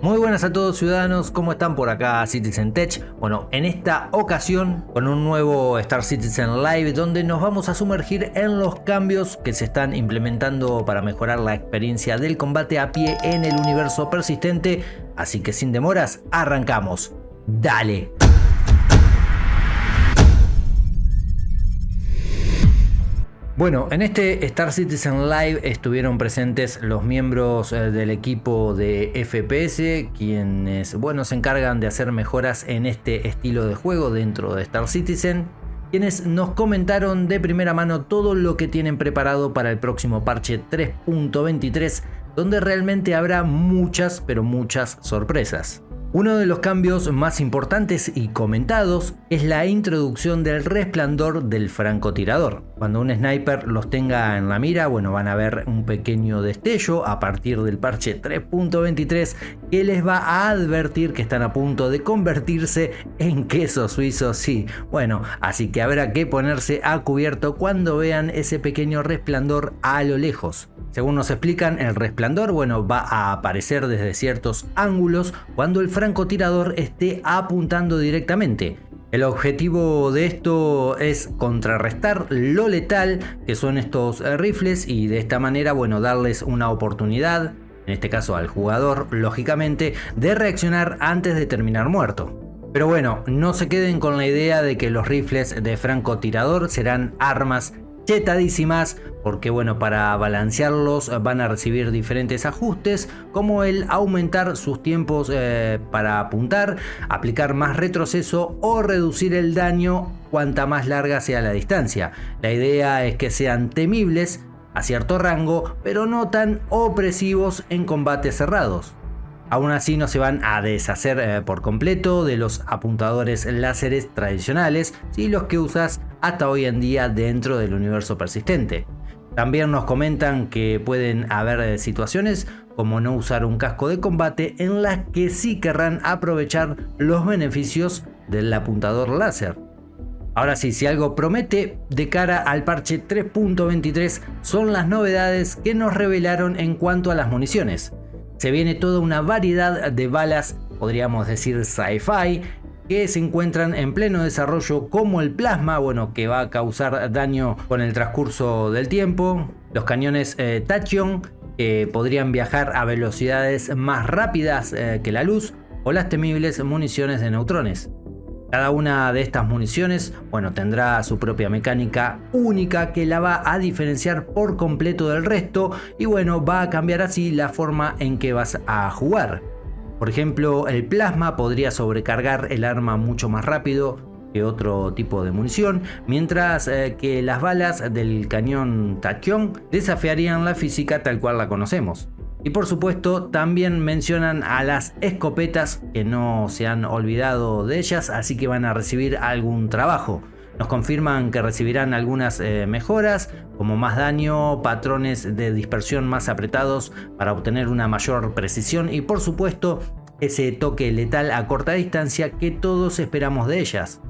Muy buenas a todos ciudadanos, ¿cómo están por acá Citizen Tech? Bueno, en esta ocasión con un nuevo Star Citizen Live donde nos vamos a sumergir en los cambios que se están implementando para mejorar la experiencia del combate a pie en el universo persistente, así que sin demoras, arrancamos. ¡Dale! Bueno, en este Star Citizen Live estuvieron presentes los miembros del equipo de FPS, quienes, se encargan de hacer mejoras en este estilo de juego dentro de Star Citizen, quienes nos comentaron de primera mano todo lo que tienen preparado para el próximo parche 3.23, donde realmente habrá muchas, pero muchas sorpresas. Uno de los cambios más importantes y comentados es la introducción del resplandor del francotirador. Cuando un sniper los tenga en la mira, van a ver un pequeño destello a partir del parche 3.23 que les va a advertir que están a punto de convertirse en queso suizo, sí. Así que habrá que ponerse a cubierto cuando vean ese pequeño resplandor a lo lejos. Según nos explican, el resplandor va a aparecer desde ciertos ángulos cuando el francotirador esté apuntando directamente. El objetivo de esto es contrarrestar lo letal que son estos rifles y de esta manera darles una oportunidad, en este caso al jugador lógicamente, de reaccionar antes de terminar muerto. Pero no se queden con la idea de que los rifles de francotirador serán armas chetadísimas, porque para balancearlos van a recibir diferentes ajustes, como el aumentar sus tiempos para apuntar, aplicar más retroceso o reducir el daño cuanta más larga sea la distancia. La idea es que sean temibles a cierto rango, pero no tan opresivos en combates cerrados. Aún así no se van a deshacer por completo de los apuntadores láseres tradicionales, los que usas hasta hoy en día dentro del universo persistente. También nos comentan que pueden haber situaciones como no usar un casco de combate en las que sí querrán aprovechar los beneficios del apuntador láser. Ahora sí, si algo promete de cara al parche 3.23 son las novedades que nos revelaron en cuanto a las municiones. Se viene toda una variedad de balas, podríamos decir sci-fi, que se encuentran en pleno desarrollo, como el plasma, que va a causar daño con el transcurso del tiempo, los cañones Tachyon, que podrían viajar a velocidades más rápidas que la luz, o las temibles municiones de neutrones. Cada una de estas municiones tendrá su propia mecánica única que la va a diferenciar por completo del resto y va a cambiar así la forma en que vas a jugar. Por ejemplo, el plasma podría sobrecargar el arma mucho más rápido que otro tipo de munición, mientras que las balas del cañón Tachyon desafiarían la física tal cual la conocemos. Y por supuesto también mencionan a las escopetas, que no se han olvidado de ellas, así que van a recibir algún trabajo. Nos confirman que recibirán algunas mejoras, como más daño, patrones de dispersión más apretados para obtener una mayor precisión y por supuesto ese toque letal a corta distancia que todos esperamos de ellas.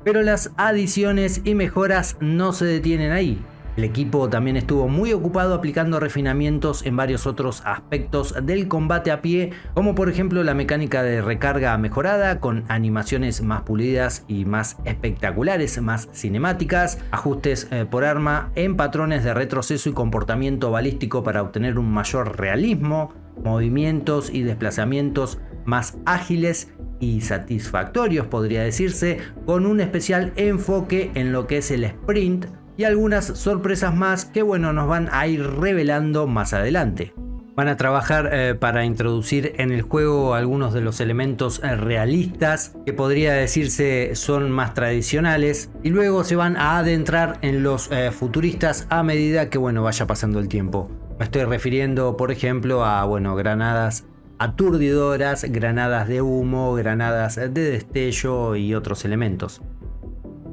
Pero las adiciones y mejoras no se detienen ahí. El equipo también estuvo muy ocupado aplicando refinamientos en varios otros aspectos del combate a pie, como por ejemplo la mecánica de recarga mejorada con animaciones más pulidas y más espectaculares, más cinemáticas, ajustes por arma en patrones de retroceso y comportamiento balístico para obtener un mayor realismo, movimientos y desplazamientos más ágiles y satisfactorios, podría decirse, con un especial enfoque en lo que es el sprint, y algunas sorpresas más que nos van a ir revelando más adelante. Van a trabajar para introducir en el juego algunos de los elementos realistas que podría decirse son más tradicionales y luego se van a adentrar en los futuristas a medida que vaya pasando el tiempo. Me estoy refiriendo por ejemplo a granadas aturdidoras, granadas de humo, granadas de destello y otros elementos.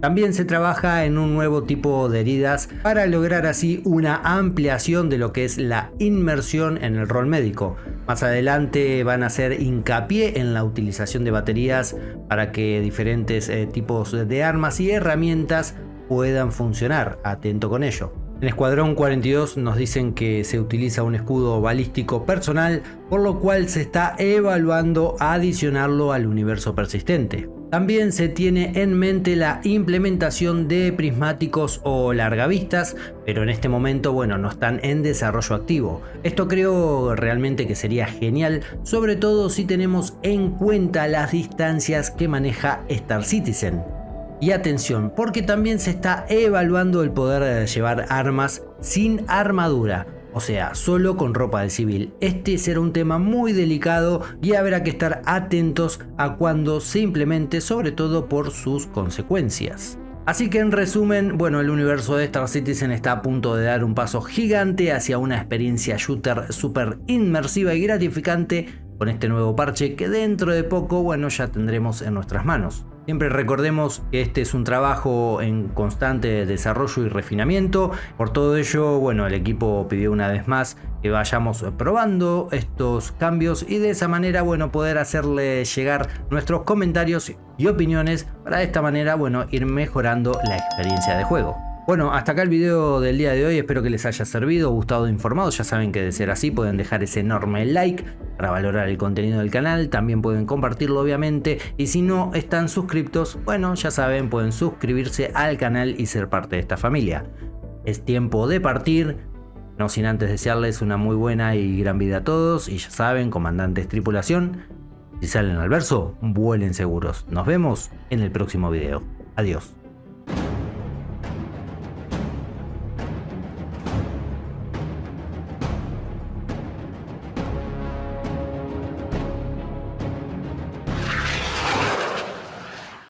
También se trabaja en un nuevo tipo de heridas para lograr así una ampliación de lo que es la inmersión en el rol médico. Más adelante van a hacer hincapié en la utilización de baterías para que diferentes tipos de armas y herramientas puedan funcionar. Atento con ello. En Escuadrón 42 nos dicen que se utiliza un escudo balístico personal, por lo cual se está evaluando adicionarlo al universo persistente. También se tiene en mente la implementación de prismáticos o largavistas, pero en este momento, bueno, no están en desarrollo activo. Esto creo realmente que sería genial, sobre todo si tenemos en cuenta las distancias que maneja Star Citizen. Y atención, porque también se está evaluando el poder llevar armas sin armadura, o sea, solo con ropa de civil. Este será un tema muy delicado y habrá que estar atentos a cuando se implemente, sobre todo por sus consecuencias. Así que en resumen, bueno, el universo de Star Citizen está a punto de dar un paso gigante hacia una experiencia shooter súper inmersiva y gratificante con este nuevo parche que dentro de poco, bueno, ya tendremos en nuestras manos. Siempre recordemos que este es un trabajo en constante desarrollo y refinamiento. Por todo ello, bueno, el equipo pidió una vez más que vayamos probando estos cambios y de esa manera, bueno, poder hacerle llegar nuestros comentarios y opiniones para de esta manera, bueno, ir mejorando la experiencia de juego. Bueno, hasta acá el video del día de hoy, espero que les haya servido, gustado, informado. Ya saben que de ser así pueden dejar ese enorme like para valorar el contenido del canal, también pueden compartirlo obviamente, y si no están suscriptos, bueno, ya saben, pueden suscribirse al canal y ser parte de esta familia. Es tiempo de partir, no sin antes desearles una muy buena y gran vida a todos, y ya saben, comandantes tripulación, si salen al verso, vuelen seguros. Nos vemos en el próximo video. Adiós.